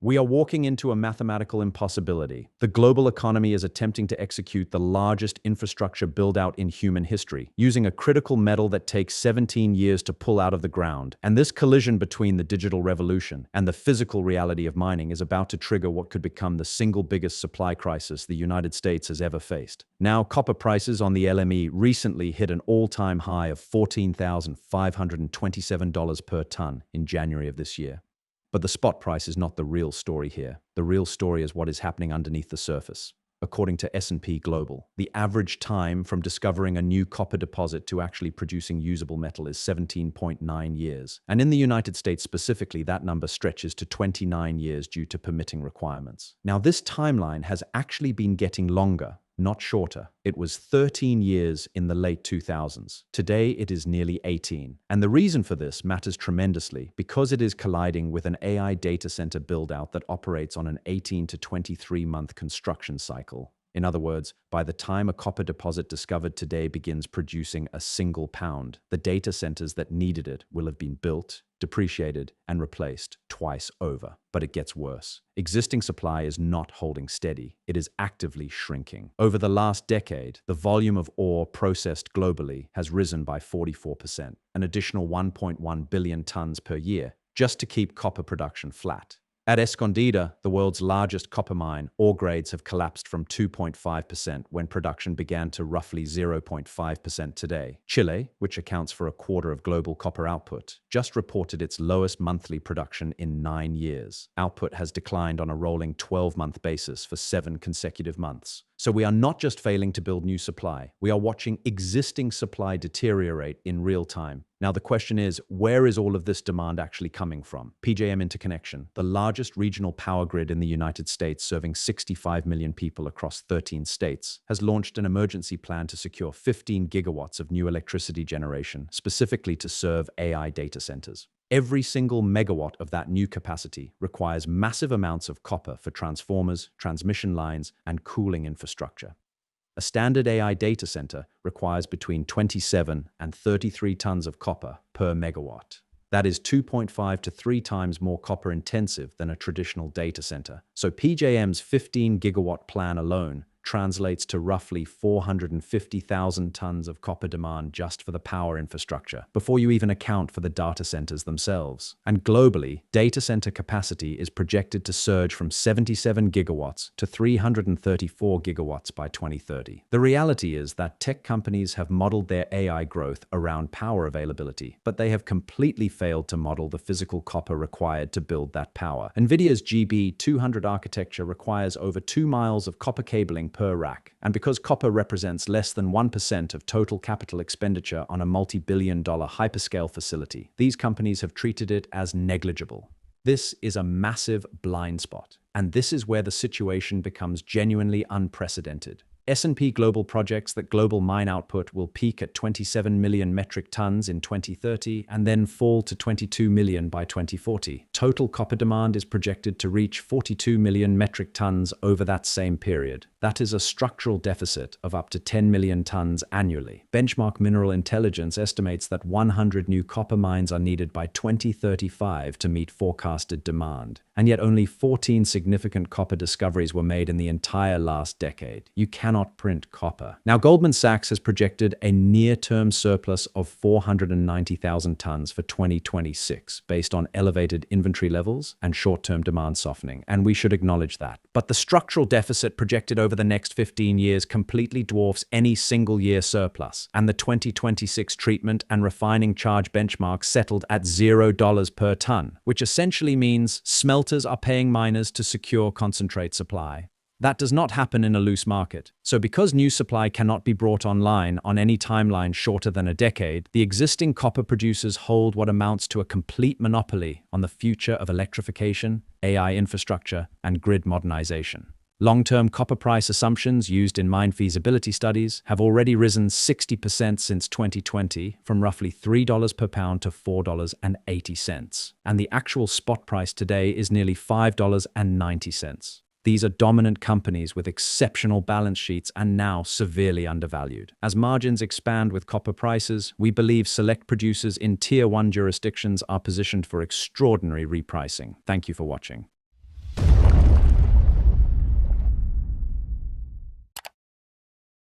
We are walking into a mathematical impossibility. The global economy is attempting to execute the largest infrastructure build-out in human history, using a critical metal that takes 17 years to pull out of the ground. And this collision between the digital revolution and the physical reality of mining is about to trigger what could become the single biggest supply crisis the United States has ever faced. Now, copper prices on the LME recently hit an all-time high of $14,527 per ton in January of this year. But the spot price is not the real story here. The real story is what is happening underneath the surface. According to S&P Global, the average time from discovering a new copper deposit to actually producing usable metal is 17.9 years. And in the United States specifically, that number stretches to 29 years due to permitting requirements. Now, this timeline has actually been getting longer, not shorter. It was 13 years in the late 2000s. Today, it is nearly 18. And the reason for this matters tremendously because it is colliding with an AI data center build-out that operates on an 18 to 23-month construction cycle. In other words, by the time a copper deposit discovered today begins producing a single pound, the data centers that needed it will have been built, depreciated, and replaced twice over. But it gets worse. Existing supply is not holding steady. It is actively shrinking. Over the last decade, the volume of ore processed globally has risen by 44%, an additional 1.1 billion tons per year, just to keep copper production flat. At Escondida, the world's largest copper mine, ore grades have collapsed from 2.5% when production began to roughly 0.5% today. Chile, which accounts for a quarter of global copper output, just reported its lowest monthly production in 9 years. Output has declined on a rolling 12-month basis for 7 consecutive months. So we are not just failing to build new supply, we are watching existing supply deteriorate in real time. Now the question is, where is all of this demand actually coming from? PJM Interconnection, the largest regional power grid in the United States serving 65 million people across 13 states, has launched an emergency plan to secure 15 gigawatts of new electricity generation, specifically to serve AI data centers. Every single megawatt of that new capacity requires massive amounts of copper for transformers, transmission lines, and cooling infrastructure. A standard AI data center requires between 27 and 33 tons of copper per megawatt. That is 2.5 to 3 times more copper intensive than a traditional data center. So PJM's 15 gigawatt plan alone translates to roughly 450,000 tons of copper demand just for the power infrastructure, before you even account for the data centers themselves. And globally, data center capacity is projected to surge from 77 gigawatts to 334 gigawatts by 2030. The reality is that tech companies have modeled their AI growth around power availability, but they have completely failed to model the physical copper required to build that power. NVIDIA's GB200 architecture requires over 2 miles of copper cabling per rack. And because copper represents less than 1% of total capital expenditure on a multi-billion-dollar hyperscale facility, these companies have treated it as negligible. This is a massive blind spot, and this is where the situation becomes genuinely unprecedented. S&P Global projects that global mine output will peak at 27 million metric tons in 2030 and then fall to 22 million by 2040. Total copper demand is projected to reach 42 million metric tons over that same period. That is a structural deficit of up to 10 million tons annually. Benchmark Mineral Intelligence estimates that 100 new copper mines are needed by 2035 to meet forecasted demand. And yet only 14 significant copper discoveries were made in the entire last decade. You cannot print copper. Now, Goldman Sachs has projected a near-term surplus of 490,000 tons for 2026, based on elevated inventory levels and short-term demand softening, and we should acknowledge that. But the structural deficit projected over the next 15 years completely dwarfs any single-year surplus, and the 2026 treatment and refining charge benchmark settled at $0 per ton, which essentially means smelters are paying miners to secure concentrate supply. That does not happen in a loose market. So because new supply cannot be brought online on any timeline shorter than a decade, the existing copper producers hold what amounts to a complete monopoly on the future of electrification, AI infrastructure, and grid modernization. Long-term copper price assumptions used in mine feasibility studies have already risen 60% since 2020, from roughly $3 per pound to $4.80. And the actual spot price today is nearly $5.90. These are dominant companies with exceptional balance sheets and now severely undervalued. As margins expand with copper prices, we believe select producers in Tier 1 jurisdictions are positioned for extraordinary repricing. Thank you for watching.